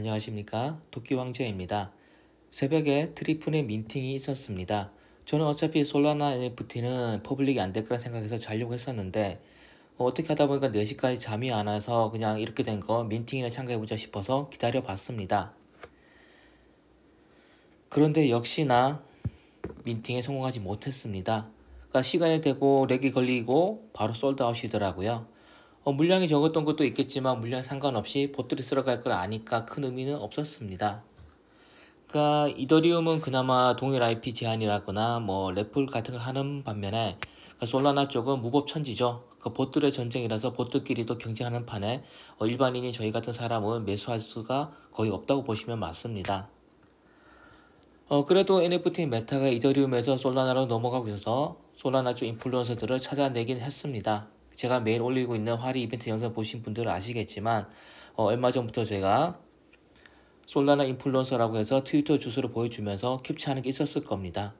안녕하십니까. 도끼왕자입니다. 새벽에 트리푼의 민팅이 있었습니다. 저는 어차피 솔라나 NFT는 퍼블릭이 안 될 거라 생각해서 자려고 했었는데 어떻게 하다 보니까 4시까지 잠이 안 와서 그냥 이렇게 된 거 민팅이나 참가해보자 싶어서 기다려 봤습니다. 그런데 역시나 민팅에 성공하지 못했습니다. 그러니까 시간이 되고 렉이 걸리고 바로 솔드아웃이더라고요. 물량이 적었던 것도 있겠지만 물량 상관없이 보트를 쓸어 갈 걸 아니까 큰 의미는 없었습니다. 그러니까 이더리움은 그나마 동일 IP 제한이라거나 뭐 래플 같은 걸 하는 반면에 솔라나 쪽은 무법천지죠. 그 보트의 전쟁이라서 보트끼리도 경쟁하는 판에 일반인이 저희 같은 사람은 매수할 수가 거의 없다고 보시면 맞습니다. 그래도 NFT 메타가 이더리움에서 솔라나로 넘어가고 있어서 솔라나 쪽 인플루언서들을 찾아내긴 했습니다. 제가 매일 올리고 있는 화리 이벤트 영상 보신 분들은 아시겠지만 얼마 전부터 제가 솔라나 인플루언서라고 해서 트위터 주소를 보여주면서 캡처하는 게 있었을 겁니다.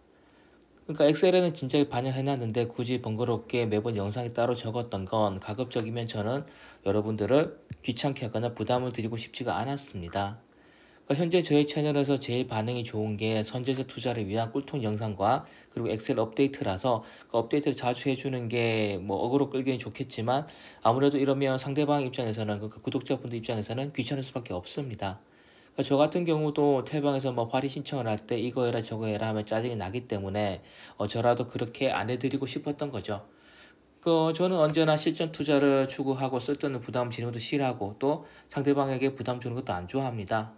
그러니까 엑셀에는 진작에 반영해놨는데 굳이 번거롭게 매번 영상에 따로 적었던 건 가급적이면 저는 여러분들을 귀찮게 하거나 부담을 드리고 싶지가 않았습니다. 그러니까 현재 저희 채널에서 제일 반응이 좋은 게 선제적 투자를 위한 꿀통 영상과 그리고 엑셀 업데이트라서 그 업데이트를 자주 해주는 게 뭐 어그로 끌기는 좋겠지만 아무래도 이러면 상대방 입장에서는 그 구독자분들 입장에서는 귀찮을 수밖에 없습니다. 그러니까 저 같은 경우도 텔방에서 뭐 활의 신청을 할 때 이거 해라 저거 해라 하면 짜증이 나기 때문에 저라도 그렇게 안 해드리고 싶었던 거죠. 저는 언제나 실전 투자를 추구하고 쓸데없는 부담 지는 것도 싫어하고 또 상대방에게 부담 주는 것도 안 좋아합니다.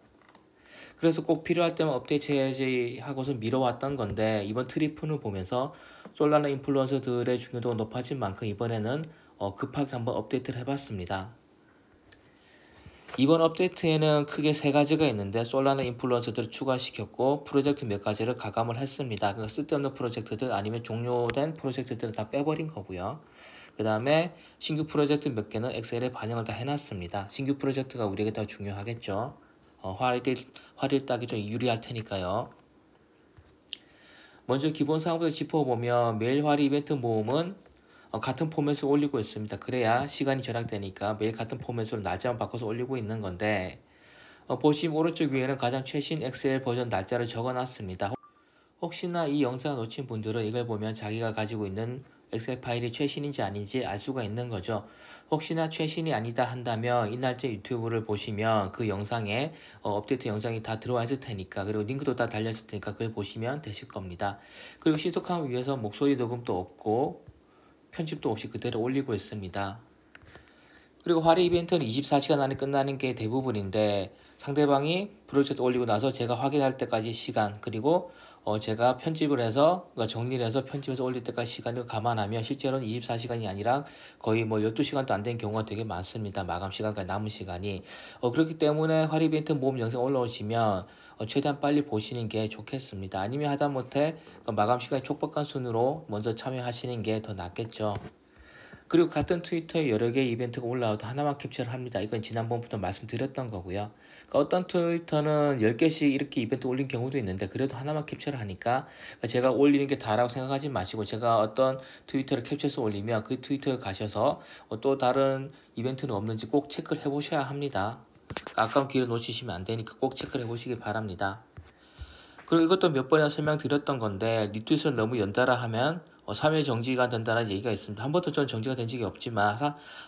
그래서 꼭 필요할 때만 업데이트 해야지 하고서 미뤄왔던 건데 이번 트리프를 보면서 솔라나 인플루언서들의 중요도가 높아진 만큼 이번에는 급하게 한번 업데이트를 해봤습니다. 이번 업데이트에는 크게 세 가지가 있는데 솔라나 인플루언서들을 추가시켰고 프로젝트 몇 가지를 가감을 했습니다. 그러니까 쓸데없는 프로젝트들 아니면 종료된 프로젝트들을 다 빼버린 거고요. 그 다음에 신규 프로젝트 몇 개는 엑셀에 반영을 다 해놨습니다. 신규 프로젝트가 우리에게 더 중요하겠죠. 화릴 따기 좀 유리할 테니까요. 먼저 기본 사항부터 짚어보면 매일 화리 이벤트 모음은 같은 포맷을 올리고 있습니다. 그래야 시간이 절약되니까 매일 같은 포맷으로 날짜만 바꿔서 올리고 있는 건데 보시면 오른쪽 위에는 가장 최신 엑셀 버전 날짜를 적어놨습니다. 혹시나 이 영상을 놓친 분들은 이걸 보면 자기가 가지고 있는 엑셀 파일이 최신인지 아닌지 알 수가 있는 거죠. 혹시나 최신이 아니다 한다면 이 날짜 유튜브를 보시면 그 영상에 업데이트 영상이 다 들어와 있을 테니까 그리고 링크도 다 달려 있을 테니까 그걸 보시면 되실 겁니다. 그리고 신속함을 위해서 목소리 녹음도 없고 편집도 없이 그대로 올리고 있습니다. 그리고 활의 이벤트는 24시간 안에 끝나는 게 대부분인데 상대방이 프로젝트 올리고 나서 제가 확인할 때까지 시간 그리고 제가 편집을 해서 그러니까 정리를 해서 편집해서 올릴 때까지 시간을 감안하면 실제로는 24시간이 아니라 거의 뭐 12시간도 안 된 경우가 되게 많습니다. 마감 시간까지 남은 시간이 그렇기 때문에 활 이벤트 모음 영상 올라오시면 최대한 빨리 보시는 게 좋겠습니다. 아니면 하다못해 마감 시간이 촉박한 순으로 먼저 참여하시는 게 더 낫겠죠. 그리고 같은 트위터에 여러 개의 이벤트가 올라와도 하나만 캡처를 합니다. 이건 지난번부터 말씀드렸던 거고요. 그러니까 어떤 트위터는 10개씩 이렇게 이벤트 올린 경우도 있는데 그래도 하나만 캡처를 하니까 제가 올리는 게 다라고 생각하지 마시고 제가 어떤 트위터를 캡처해서 올리면 그 트위터에 가셔서 또 다른 이벤트는 없는지 꼭 체크를 해보셔야 합니다. 아까운 기회를 놓치시면 안 되니까 꼭 체크를 해보시기 바랍니다. 그리고 이것도 몇 번이나 설명드렸던 건데 리트윗을 너무 연달아 하면 3일 정지가 된다는 얘기가 있습니다. 한 번도 전 정지가 된 적이 없지만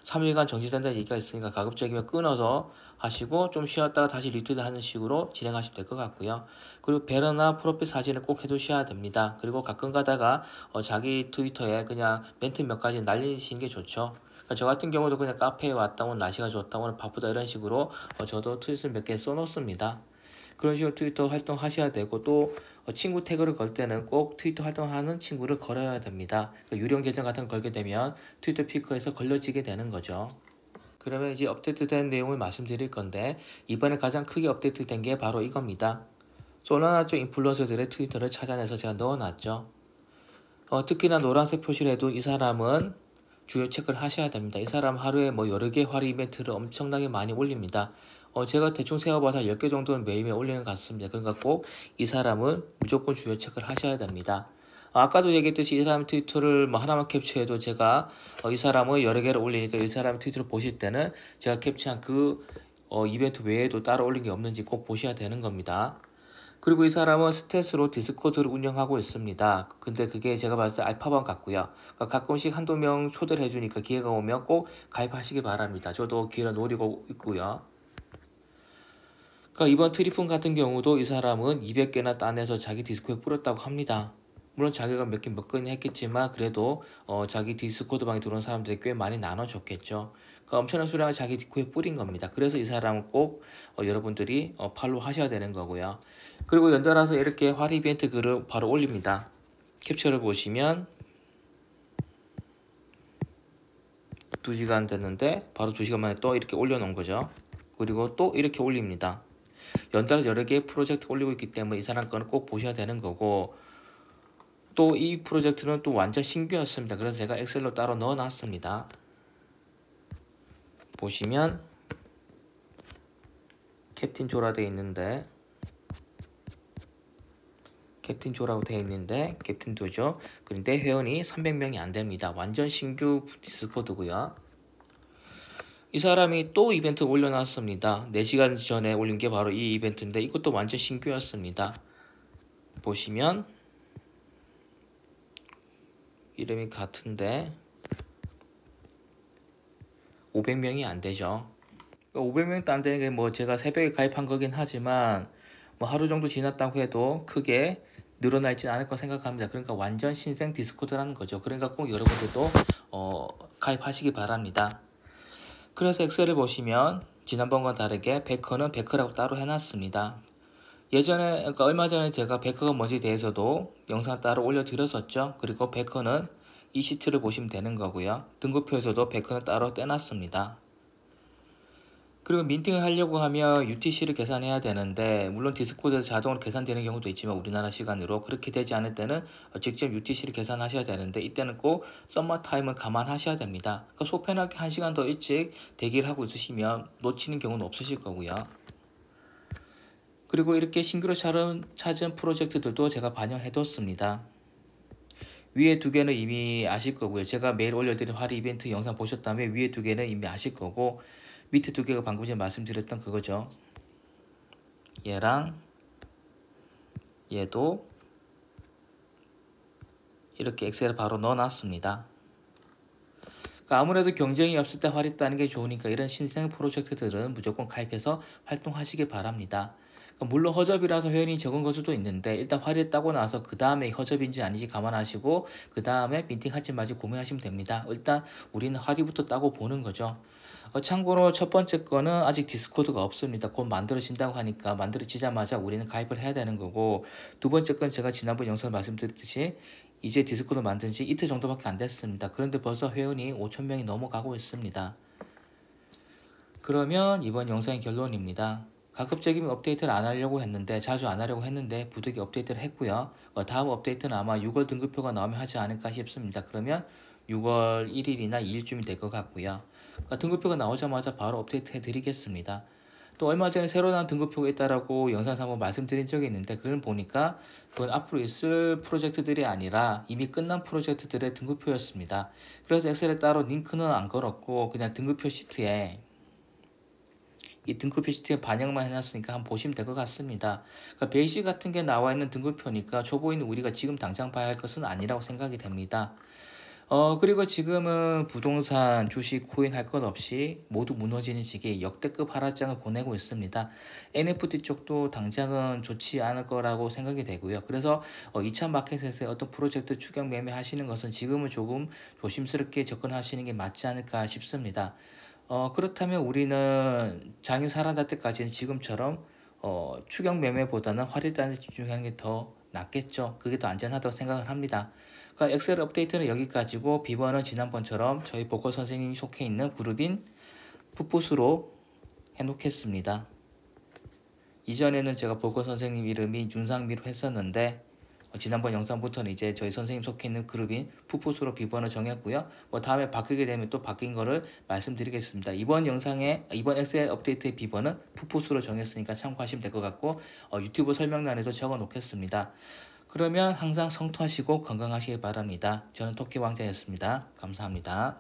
3일간 정지된다는 얘기가 있으니까 가급적이면 끊어서 하시고 좀 쉬었다가 다시 리트윗 하는 식으로 진행하시면 될 것 같고요. 그리고 배너나 프로필 사진을 꼭 해두셔야 됩니다. 그리고 가끔 가다가 자기 트위터에 그냥 멘트 몇 가지 날리시는 게 좋죠. 저 같은 경우도 그냥 카페에 왔다 오늘 날씨가 좋다 오늘 바쁘다 이런 식으로 저도 트윗을 몇 개 써놓습니다. 그런 식으로 트위터 활동하셔야 되고 또 친구 태그를 걸 때는 꼭 트위터 활동하는 친구를 걸어야 됩니다. 그러니까 유령 계정 같은 걸 걸게 되면 트위터 피커에서 걸려지게 되는 거죠. 그러면 이제 업데이트된 내용을 말씀드릴 건데 이번에 가장 크게 업데이트된 게 바로 이겁니다. 솔라나 쪽 인플루언서들의 트위터를 찾아내서 제가 넣어놨죠. 특히나 노란색 표시를 해둔 이 사람은 주요 체크를 하셔야 됩니다. 이 사람 하루에 뭐 여러 개 활이 이벤트를 엄청나게 많이 올립니다. 제가 대충 세어봐서 10개 정도는 매일매일 올리는 것 같습니다. 그러니까 꼭 이 사람은 무조건 주요 체크를 하셔야 됩니다. 아까도 얘기했듯이 이 사람 트위터를 뭐 하나만 캡처해도 제가 이 사람을 여러 개를 올리니까 이 사람 트위터를 보실 때는 제가 캡처한 그 이벤트 외에도 따로 올린 게 없는지 꼭 보셔야 되는 겁니다. 그리고 이 사람은 스탯으로 디스코드를 운영하고 있습니다. 근데 그게 제가 봤을 때 알파반 같고요. 그러니까 가끔씩 한두 명 초대를 해주니까 기회가 오면 꼭 가입하시기 바랍니다. 저도 기회를 노리고 있고요. 그러니까 이번 트리폰 같은 경우도 이 사람은 200개나 따내서 자기 디스코에 뿌렸다고 합니다. 물론 자기가 몇 개 먹긴 했겠지만 그래도 자기 디스코드 방에 들어온 사람들이 꽤 많이 나눠줬겠죠. 그러니까 엄청난 수량을 자기 디스코에 뿌린 겁니다. 그래서 이 사람은 꼭 여러분들이 팔로우 하셔야 되는 거고요. 그리고 연달아서 이렇게 활 이벤트 글을 바로 올립니다. 캡처를 보시면 2시간 됐는데 바로 2시간 만에 또 이렇게 올려놓은 거죠. 그리고 또 이렇게 올립니다. 연달아서 여러 개의 프로젝트 올리고 있기 때문에 이 사람 거는 꼭 보셔야 되는 거고, 또 이 프로젝트는 또 완전 신규였습니다. 그래서 제가 엑셀로 따로 넣어 놨습니다. 보시면 캡틴 조라 되어 있는데, 캡틴 조라고 되어 있는데 캡틴 도죠. 그런데 회원이 300명이 안 됩니다. 완전 신규 디스코드고요. 이 사람이 또 이벤트 올려놨습니다. 4시간 전에 올린 게 바로 이 이벤트인데 이것도 완전 신규였습니다. 보시면 이름이 같은데 500명이 안 되죠. 500명도 안 되는 게 뭐 제가 새벽에 가입한 거긴 하지만 뭐 하루 정도 지났다고 해도 크게 늘어나 있지는 않을 거 생각합니다. 그러니까 완전 신생 디스코드라는 거죠. 그러니까 꼭 여러분들도 가입하시기 바랍니다. 그래서 엑셀을 보시면 지난번과 다르게 베커는 베커라고 따로 해놨습니다. 예전에 그러니까 얼마 전에 제가 베커가 뭔지에 대해서도 영상 따로 올려드렸었죠. 그리고 베커는 이 시트를 보시면 되는 거고요. 등급표에서도 베커는 따로 떼놨습니다. 그리고 민팅을 하려고 하면 UTC를 계산해야 되는데 물론 디스코드에서 자동으로 계산되는 경우도 있지만 우리나라 시간으로 그렇게 되지 않을 때는 직접 UTC를 계산하셔야 되는데 이때는 꼭 썸머 타임을 감안하셔야 됩니다. 그러니까 속 편하게 1시간 더 일찍 대기를 하고 있으시면 놓치는 경우는 없으실 거고요. 그리고 이렇게 신규로 찾은 프로젝트들도 제가 반영해뒀습니다. 위에 2개는 이미 아실 거고요. 제가 매일 올려드린 활이 이벤트 영상 보셨다면 위에 2개는 이미 아실 거고 밑에 2개가 방금 전에 말씀드렸던 그거죠. 얘랑 얘도 이렇게 엑셀에 바로 넣어놨습니다. 그러니까 아무래도 경쟁이 없을 때 활이 따는 게 좋으니까 이런 신생 프로젝트들은 무조건 가입해서 활동하시기 바랍니다. 물론 허접이라서 회원이 적은 걸 수도 있는데 일단 활이 따고 나서 그 다음에 허접인지 아닌지 감안하시고 그 다음에 민팅할지 말지 고민하시면 됩니다. 일단 우리는 활이부터 따고 보는 거죠. 참고로 첫 번째 거는 아직 디스코드가 없습니다. 곧 만들어진다고 하니까 만들어지자마자 우리는 가입을 해야 되는 거고, 두 번째 건 제가 지난번 영상에 말씀드렸듯이 이제 디스코드 만든 지 이틀 정도밖에 안 됐습니다. 그런데 벌써 회원이 5,000명이 넘어가고 있습니다. 그러면 이번 영상의 결론입니다. 가급적이면 업데이트를 안 하려고 했는데 자주 안 하려고 했는데 부득이 업데이트를 했고요. 다음 업데이트는 아마 6월 등급표가 나오면 하지 않을까 싶습니다. 그러면 6월 1일이나 2일쯤이 될 것 같고요. 등급표가 나오자마자 바로 업데이트 해드리겠습니다. 또 얼마 전에 새로 나온 등급표가 있다라고 영상에서 한번 말씀드린 적이 있는데 그걸 보니까 그건 앞으로 있을 프로젝트들이 아니라 이미 끝난 프로젝트들의 등급표였습니다. 그래서 엑셀에 따로 링크는 안 걸었고 그냥 등급표 시트에 이 등급표 시트에 반영만 해놨으니까 한번 보시면 될 것 같습니다. 그러니까 베이직 같은 게 나와 있는 등급표니까 초보인 우리가 지금 당장 봐야 할 것은 아니라고 생각이 됩니다. 그리고 지금은 부동산, 주식, 코인 할 것 없이 모두 무너지는 시기에 역대급 하락장을 보내고 있습니다. NFT 쪽도 당장은 좋지 않을 거라고 생각이 되고요. 그래서 2차 마켓에서 어떤 프로젝트 추격 매매 하시는 것은 지금은 조금 조심스럽게 접근하시는 게 맞지 않을까 싶습니다. 그렇다면 우리는 장이 살아날 때까지는 지금처럼 추격 매매보다는 활일단에 집중하는 게 더 낫겠죠. 그게 더 안전하다고 생각을 합니다. 그러니까 엑셀 업데이트는 여기까지고 비번은 지난번처럼 저희 보컬 선생님이 속해 있는 그룹인 풋풋으로 해놓겠습니다. 이전에는 제가 보컬 선생님 이름이 윤상미로 했었는데 지난번 영상부터는 이제 저희 선생님 속해 있는 그룹인 풋풋으로 비번을 정했고요. 다음에 바뀌게 되면 또 바뀐 거를 말씀드리겠습니다. 이번 엑셀 업데이트의 비번은 풋풋으로 정했으니까 참고하시면 될 것 같고 유튜브 설명란에도 적어 놓겠습니다. 그러면 항상 성투하시고 건강하시기 바랍니다. 저는 토끼 왕자였습니다. 감사합니다.